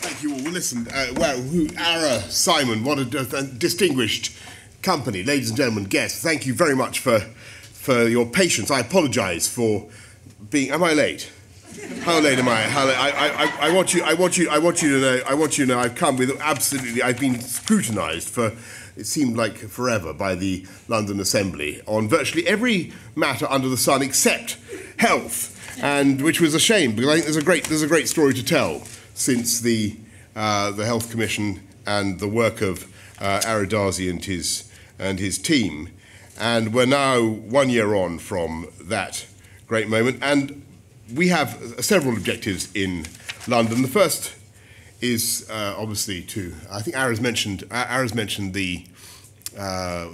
Thank you all. Well, listen, Simon, what a distinguished company. Ladies and gentlemen, guests, thank you very much for your patience. I apologise for being... Am I late? How late am I? I want you to know I've come with absolutely... I've been scrutinised for... It seemed like forever by the London Assembly on virtually every matter under the sun except health, and which was a shame because I think there's a great story to tell since the Health Commission and the work of Aridazi and his team, and we're now 1 year on from that great moment, and we have several objectives in London. The first is obviously I think Ara's mentioned the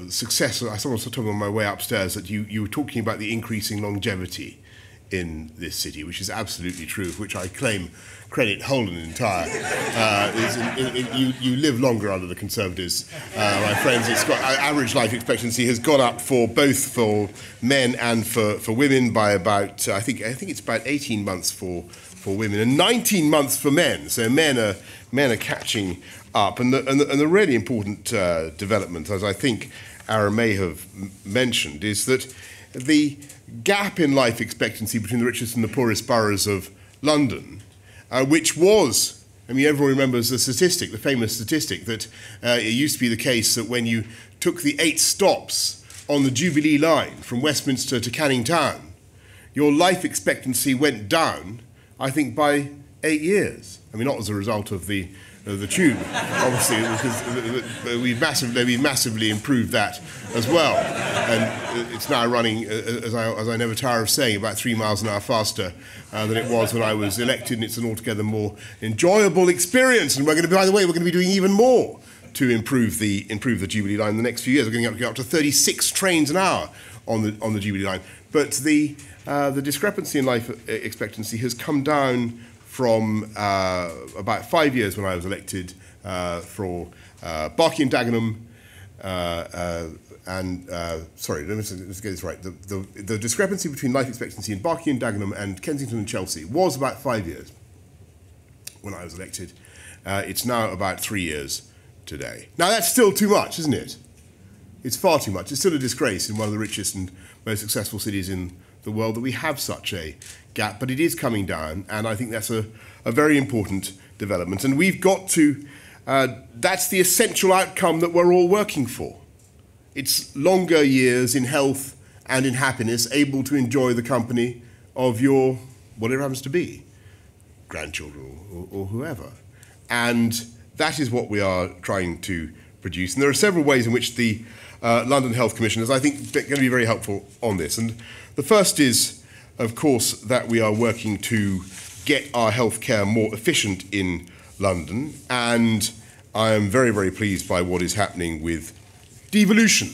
success. I saw talking on my way upstairs that you were talking about the increasing longevity in this city, which is absolutely true, of which I claim credit whole and entire. You live longer under the Conservatives, my friends. Average life expectancy has gone up for men and for women by about I think it's about 18 months for women and 19 months for men. So men are catching up, and the really important development, as I think Ara may have mentioned, is that the gap in life expectancy between the richest and the poorest boroughs of London, which was, I mean, everyone remembers the famous statistic, that it used to be the case that when you took the 8 stops on the Jubilee line from Westminster to Canning Town, your life expectancy went down, I think, by 8 years. I mean, not as a result of the tube, obviously, because we've massively improved that as well, and it's now running, as I never tire of saying, about 3 miles an hour faster than it was when I was elected, and it's an altogether more enjoyable experience. And by the way, we're going to be doing even more to improve the Jubilee line in the next few years. We're going to get up to 36 trains an hour on the Jubilee line. But the discrepancy in life expectancy has come down from about 5 years when I was elected for Berkeley and Dagenham, sorry, let's get this right. The discrepancy between life expectancy in Berkeley and Dagenham and Kensington and Chelsea was about 5 years when I was elected. It's now about 3 years today. Now that's still too much, isn't it? It's far too much. It's still a disgrace in one of the richest and most successful cities in the world that we have such a gap, but it is coming down, and I think that's a very important development. And we've got to, that's the essential outcome that we're all working for. It's longer years in health and in happiness, able to enjoy the company of your, whatever it happens to be, grandchildren or whoever. And that is what we are trying to produce. And there are several ways in which the London Health Commission is, I think, going to be very helpful on this. And the first is, of course, that we are working to get our healthcare more efficient in London, and I am very, very pleased by what is happening with devolution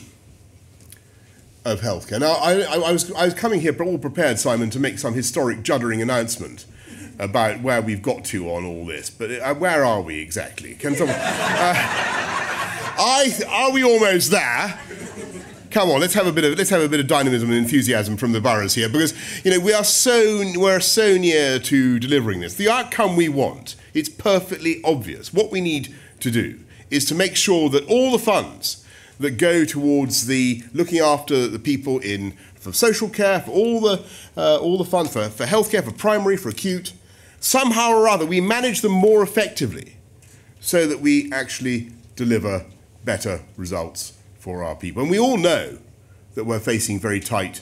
of healthcare. Now, I was coming here all prepared, Simon, to make some historic juddering announcement about where we've got to on all this, but where are we exactly? Can someone... are we almost there? Come on, let's have a bit of dynamism and enthusiasm from the boroughs here, because we're so near to delivering this. The outcome we want, it's perfectly obvious. What we need to do is to make sure that all the funds that go towards the looking after the people for social care, for all the funds for healthcare, for primary, for acute, somehow or other we manage them more effectively, so that we actually deliver better results for our people. And we all know that we're facing very tight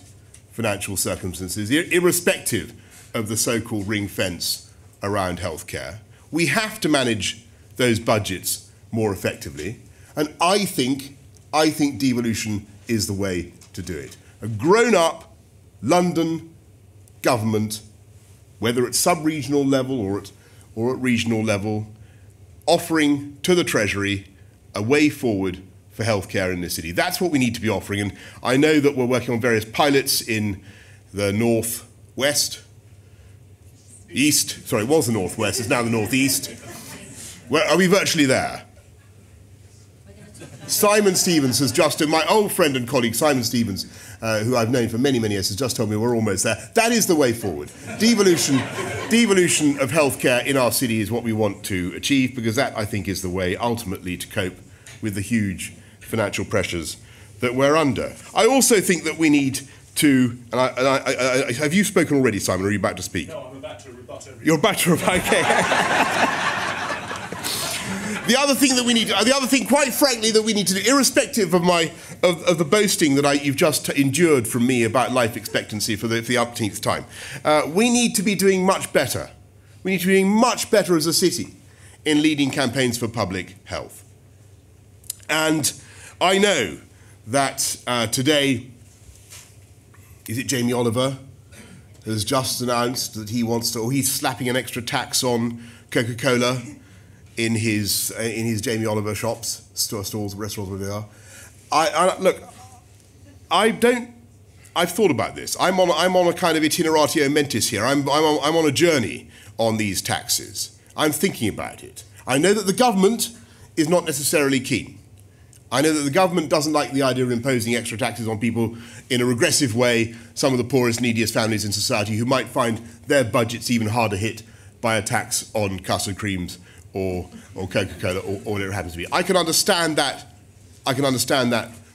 financial circumstances, irrespective of the so-called ring fence around healthcare. We have to manage those budgets more effectively, and I think devolution is the way to do it. A grown-up London government, whether at sub-regional level or at regional level, offering to the Treasury a way forward for healthcare in this city. That's what we need to be offering, and I know that we're working on various pilots in the northwest, east. Sorry, it was the northwest. It's now the northeast. Where are we virtually there? Simon Stevens has just, my old friend and colleague Simon Stevens, who I've known for many, many years, has just told me we're almost there. That is the way forward. Devolution of healthcare in our city is what we want to achieve, because that, I think, is the way ultimately to cope with the huge financial pressures that we're under. I also think that we need to, have you spoken already, Simon, or are you about to speak? No, I'm about to rebut everything. You're about to rebut, okay. The other thing, quite frankly, that we need to do, irrespective of the boasting that you've just endured from me about life expectancy for the umpteenth time, we need to be doing much better. We need to be doing much better as a city in leading campaigns for public health. And I know that today, is it Jamie Oliver, has just announced that he wants to, or he's slapping an extra tax on Coca-Cola in his Jamie Oliver shops, stalls, restaurants, whatever they are. Look, I've thought about this. I'm on a kind of itineratio mentis here. I'm on a journey on these taxes. I'm thinking about it. I know that the government is not necessarily keen. I know that the government doesn't like the idea of imposing extra taxes on people in a regressive way, some of the poorest, neediest families in society who might find their budgets even harder hit by a tax on custard creams or Coca-Cola or whatever it happens to be. I can understand that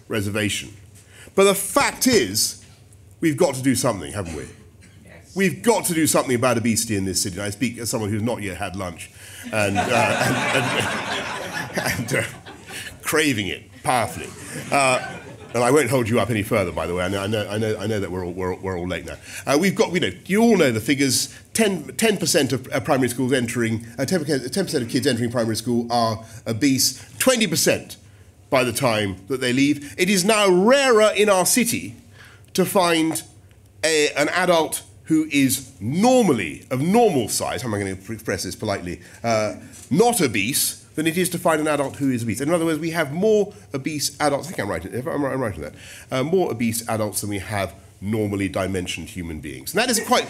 reservation. But the fact is, we've got to do something, haven't we? Yes. We've got to do something about obesity in this city. And I speak as someone who's not yet had lunch and craving it powerfully. And I won't hold you up any further, by the way. I know that we're all late now. We've got, you all know the figures. 10% of primary schools entering, 10% of kids entering primary school are obese. 20% by the time that they leave. It is now rarer in our city to find an adult who is normally of normal size. How am I going to express this politely? Not obese, than it is to find an adult who is obese. In other words, we have more obese adults, I think I'm right in that, more obese adults than we have normally dimensioned human beings. And that is quite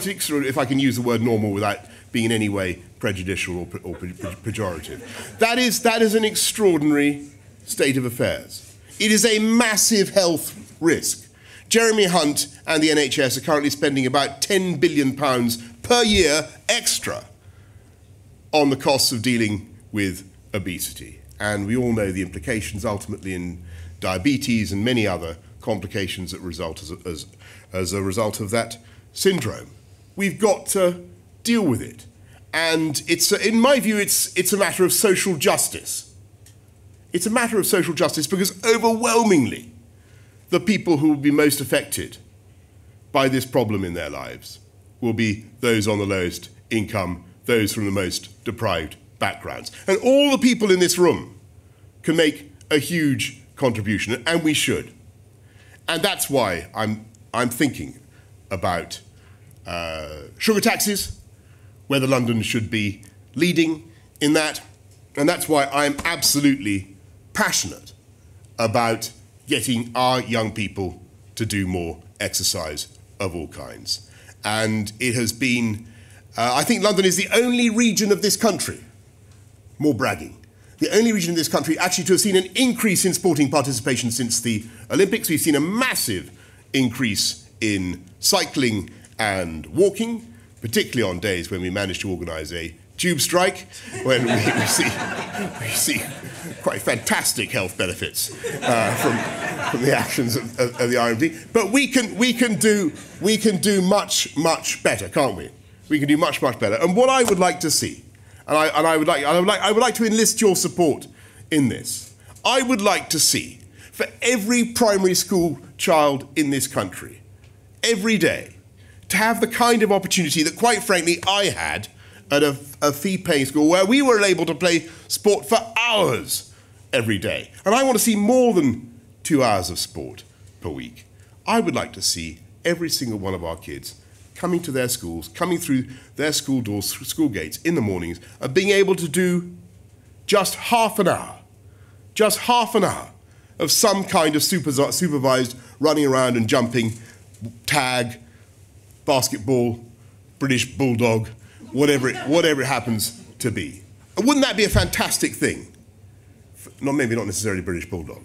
extraordinary, if I can use the word normal without being in any way prejudicial or pejorative. That is an extraordinary state of affairs. It is a massive health risk. Jeremy Hunt and the NHS are currently spending about £10 billion per year extra on the costs of dealing with obesity. And we all know the implications ultimately in diabetes and many other complications that result as a result of that syndrome. We've got to deal with it. And it's, in my view, it's a matter of social justice. It's a matter of social justice because overwhelmingly the people who will be most affected by this problem in their lives will be those on the lowest income, those from the most deprived backgrounds. And all the people in this room can make a huge contribution, and we should. And that's why I'm thinking about sugar taxes, whether London should be leading in that, and that's why I'm absolutely passionate about getting our young people to do more exercise of all kinds. And it has been, I think London is the only region of this country, more bragging, the only region in this country actually to have seen an increase in sporting participation since the Olympics. We've seen a massive increase in cycling and walking, particularly on days when we manage to organise a tube strike, when we see quite fantastic health benefits from the actions of the RMD. But we can do much better, can't we? We can do much better. And what I would like to see, and I would like to enlist your support in this. I would like to see, for every primary school child in this country, every day, to have the kind of opportunity that, quite frankly, I had at a fee-paying school where we were able to play sport for hours every day. And I want to see more than 2 hours of sport per week. I would like to see every single one of our kids coming to their schools, coming through their school doors, school gates in the mornings, and being able to do just half an hour of some kind of supervised running around and jumping, tag, basketball, British bulldog, whatever it happens to be. And wouldn't that be a fantastic thing? maybe not necessarily British Bulldog,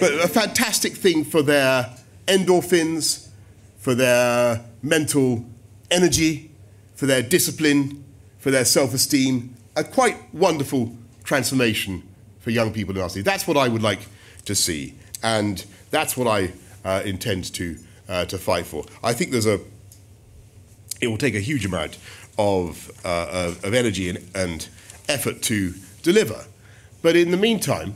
but a fantastic thing for their endorphins, for their mental energy, for their discipline, for their self-esteem. A quite wonderful transformation for young people in our city. That's what I would like to see, and that's what I intend to fight for. I think it will take a huge amount of energy and effort to deliver. But in the meantime,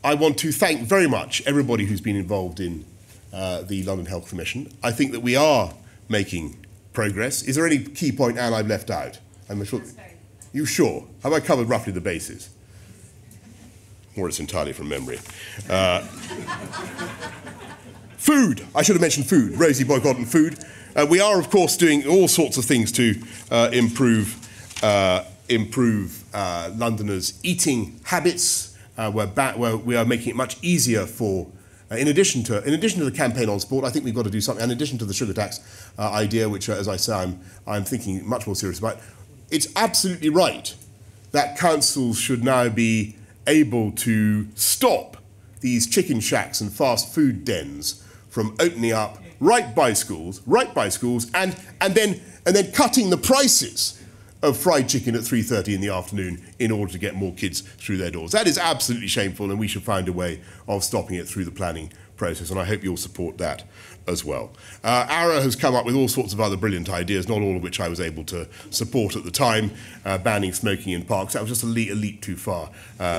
I want to thank very much everybody who's been involved in the London Health Commission. I think that we are making progress. Is there any key point, Anne, I've left out? I'm sure. You sure? Have I covered roughly the bases? Or it's entirely from memory. Food. I should have mentioned food. Rosie boycott and food. We are, of course, doing all sorts of things to improve Londoners' eating habits. Where we are making it much easier for, in addition to the campaign on sport, I think we've got to do something. In addition to the sugar tax idea, which, as I say, I'm thinking much more serious about. It's absolutely right that councils should now be able to stop these chicken shacks and fast food dens from opening up right by schools, and then cutting the prices of fried chicken at 3:30 in the afternoon in order to get more kids through their doors. That is absolutely shameful, and we should find a way of stopping it through the planning process, and I hope you'll support that as well. Ara has come up with all sorts of other brilliant ideas, not all of which I was able to support at the time. Banning smoking in parks, that was just a leap too far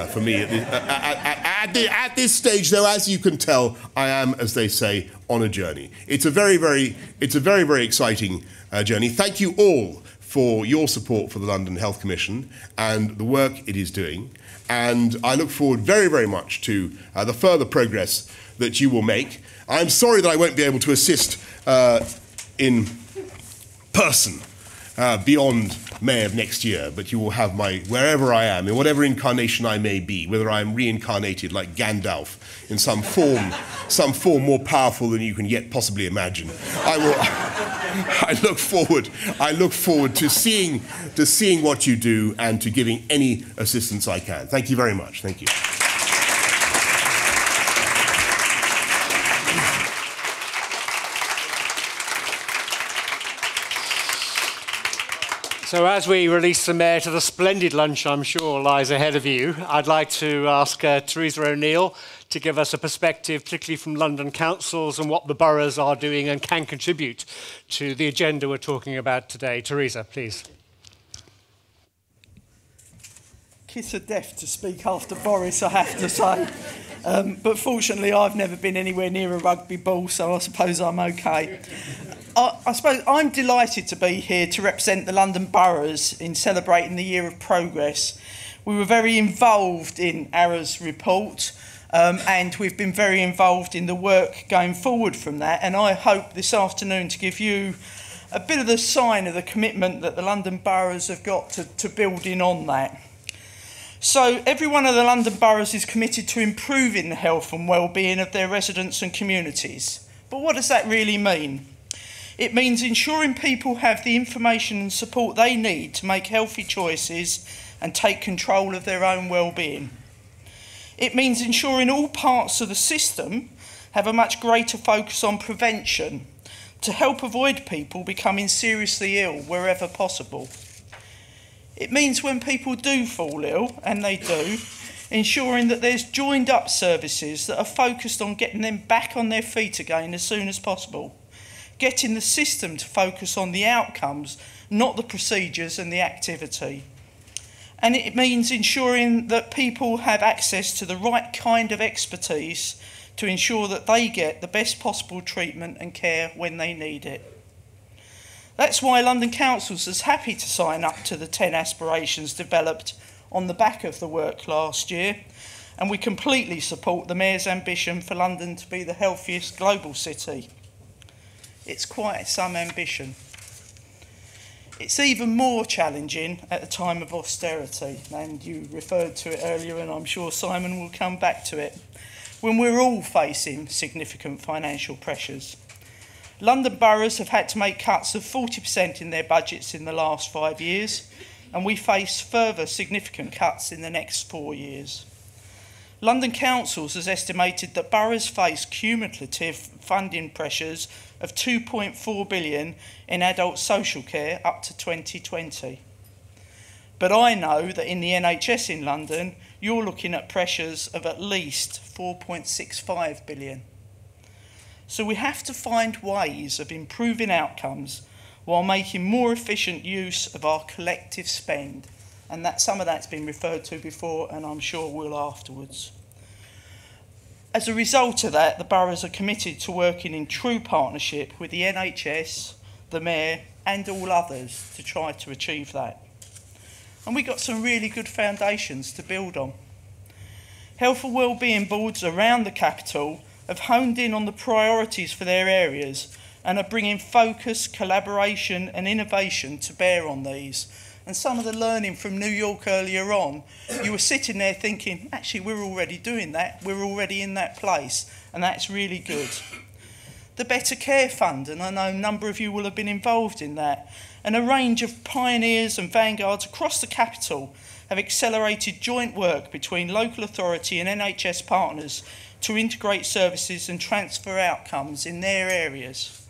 for me. At this stage, though, as you can tell, I am, as they say, on a journey. It's a very, very exciting journey. Thank you all for your support for the London Health Commission and the work it is doing. And I look forward very, very much to the further progress that you will make. I'm sorry that I won't be able to assist in person beyond May of next year, but you will have my, wherever I am, in whatever incarnation I may be, whether I'm reincarnated like Gandalf in some form more powerful than you can yet possibly imagine. I look forward to seeing what you do and to giving any assistance I can. Thank you very much. Thank you. So as we release the Mayor to the splendid lunch I'm sure lies ahead of you, I'd like to ask Teresa O'Neill to give us a perspective, particularly from London councils and what the boroughs are doing and can contribute to the agenda we're talking about today. Teresa, please. Kiss of death to speak after Boris, I have to say. But fortunately, I've never been anywhere near a rugby ball, so I suppose I'm okay. I suppose I'm delighted to be here to represent the London boroughs in celebrating the Year of Progress. We were very involved in Ara's report, and we've been very involved in the work going forward from that. And I hope this afternoon to give you a bit of the sign of the commitment that the London boroughs have got to building on that. So every one of the London boroughs is committed to improving the health and well-being of their residents and communities. But what does that really mean? It means ensuring people have the information and support they need to make healthy choices and take control of their own well-being. It means ensuring all parts of the system have a much greater focus on prevention to help avoid people becoming seriously ill wherever possible. It means when people do fall ill, and they do, ensuring that there's joined up services that are focused on getting them back on their feet again as soon as possible. Getting the system to focus on the outcomes, not the procedures and the activity. And it means ensuring that people have access to the right kind of expertise to ensure that they get the best possible treatment and care when they need it. That's why London Council is happy to sign up to the 10 aspirations developed on the back of the work last year, and we completely support the Mayor's ambition for London to be the healthiest global city. It's quite some ambition. It's even more challenging at a time of austerity, and you referred to it earlier, and I'm sure Simon will come back to it, when we're all facing significant financial pressures. London boroughs have had to make cuts of 40% in their budgets in the last 5 years, and we face further significant cuts in the next 4 years. London Councils has estimated that boroughs face cumulative funding pressures of 2.4 billion in adult social care up to 2020. But I know that in the NHS in London, you're looking at pressures of at least 4.65 billion. So we have to find ways of improving outcomes while making more efficient use of our collective spend. And that some of that's been referred to before, and I'm sure will afterwards. As a result of that, the boroughs are committed to working in true partnership with the NHS, the Mayor, and all others to try to achieve that. And we've got some really good foundations to build on. Health and wellbeing boards around the capital have honed in on the priorities for their areas and are bringing focus, collaboration and innovation to bear on these. And some of the learning from New York earlier on, you were sitting there thinking, actually, we're already doing that. We're already in that place. And that's really good. The Better Care Fund, and I know a number of you will have been involved in that, and a range of pioneers and vanguards across the capital have accelerated joint work between local authority and NHS partners to integrate services and transfer outcomes in their areas.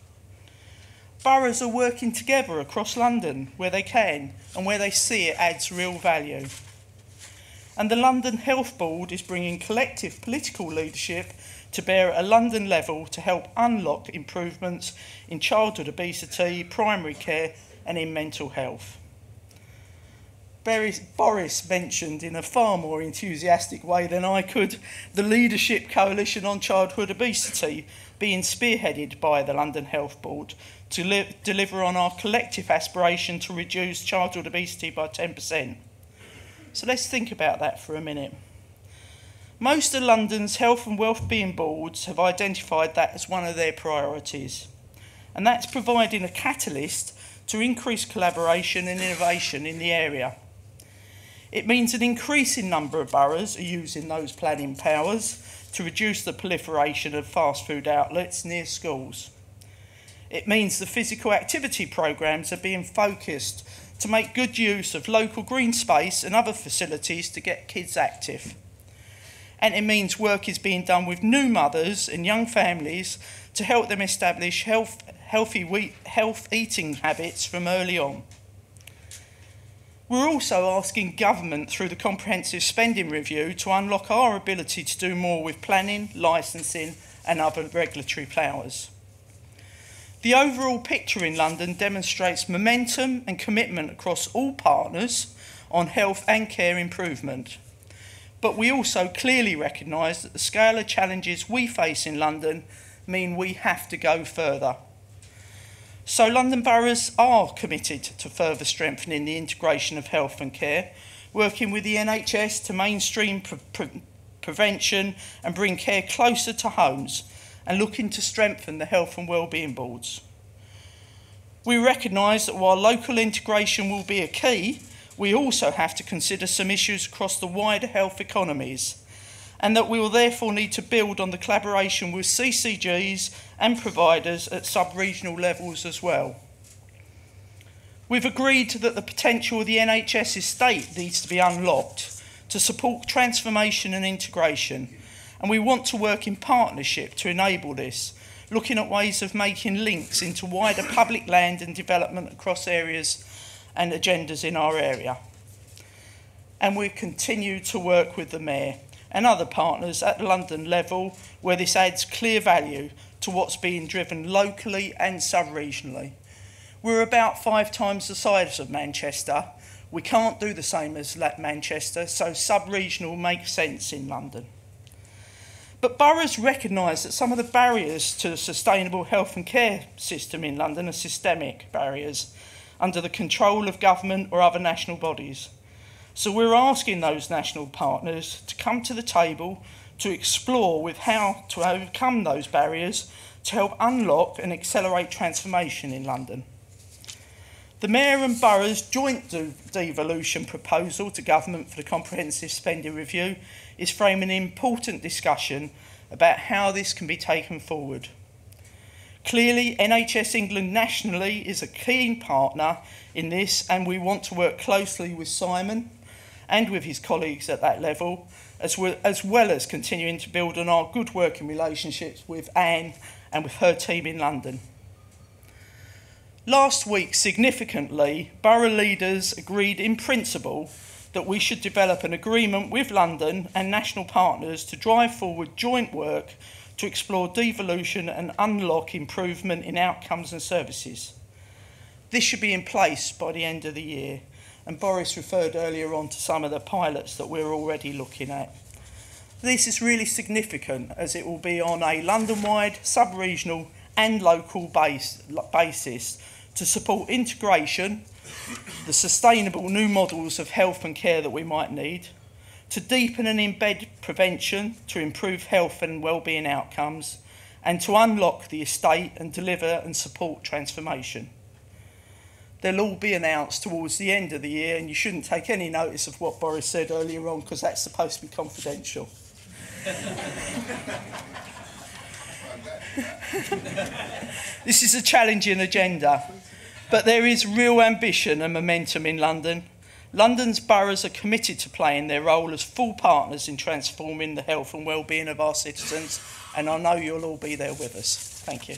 Boroughs are working together across London where they can and where they see it adds real value. And the London Health Board is bringing collective political leadership to bear at a London level to help unlock improvements in childhood obesity, primary care and in mental health. Boris mentioned in a far more enthusiastic way than I could the Leadership Coalition on Childhood Obesity being spearheaded by the London Health Board to deliver on our collective aspiration to reduce childhood obesity by 10%. So let's think about that for a minute. Most of London's health and wellbeing boards have identified that as one of their priorities, and that's providing a catalyst to increase collaboration and innovation in the area. It means an increasing number of boroughs are using those planning powers to reduce the proliferation of fast food outlets near schools. It means the physical activity programmes are being focused to make good use of local green space and other facilities to get kids active. And it means work is being done with new mothers and young families to help them establish health eating habits from early on. We're also asking government through the Comprehensive Spending Review to unlock our ability to do more with planning, licensing and other regulatory powers. The overall picture in London demonstrates momentum and commitment across all partners on health and care improvement. But we also clearly recognise that the scale of challenges we face in London mean we have to go further. So London boroughs are committed to further strengthening the integration of health and care, working with the NHS to mainstream prevention and bring care closer to homes, and looking to strengthen the health and wellbeing boards. We recognise that while local integration will be a key, we also have to consider some issues across the wider health economies, and that we will therefore need to build on the collaboration with CCGs and providers at sub-regional levels as well. We've agreed that the potential of the NHS estate needs to be unlocked to support transformation and integration, and we want to work in partnership to enable this, looking at ways of making links into wider public land and development across areas and agendas in our area. And we continue to work with the Mayor and other partners at the London level where this adds clear value to what's being driven locally and sub-regionally. We're about 5 times the size of Manchester. We can't do the same as Manchester, so sub-regional makes sense in London. But boroughs recognise that some of the barriers to a sustainable health and care system in London are systemic barriers under the control of government or other national bodies. So we're asking those national partners to come to the table to explore with how to overcome those barriers to help unlock and accelerate transformation in London. The Mayor and Borough's joint devolution proposal to government for the Comprehensive Spending Review is framing an important discussion about how this can be taken forward. Clearly, NHS England nationally is a keen partner in this, and we want to work closely with Simon and with his colleagues at that level, as well as continuing to build on our good working relationships with Anne and with her team in London. Last week, significantly, borough leaders agreed in principle that we should develop an agreement with London and national partners to drive forward joint work to explore devolution and unlock improvement in outcomes and services. This should be in place by the end of the year, and Boris referred earlier on to some of the pilots that we're already looking at. This is really significant as it will be on a London-wide, sub-regional and local basis to support integration, the sustainable new models of health and care that we might need, to deepen and embed prevention to improve health and wellbeing outcomes, and to unlock the estate and deliver and support transformation. They'll all be announced towards the end of the year, and you shouldn't take any notice of what Boris said earlier on because that's supposed to be confidential. This is a challenging agenda, but there is real ambition and momentum in London. London's boroughs are committed to playing their role as full partners in transforming the health and wellbeing of our citizens, and I know you'll all be there with us. Thank you.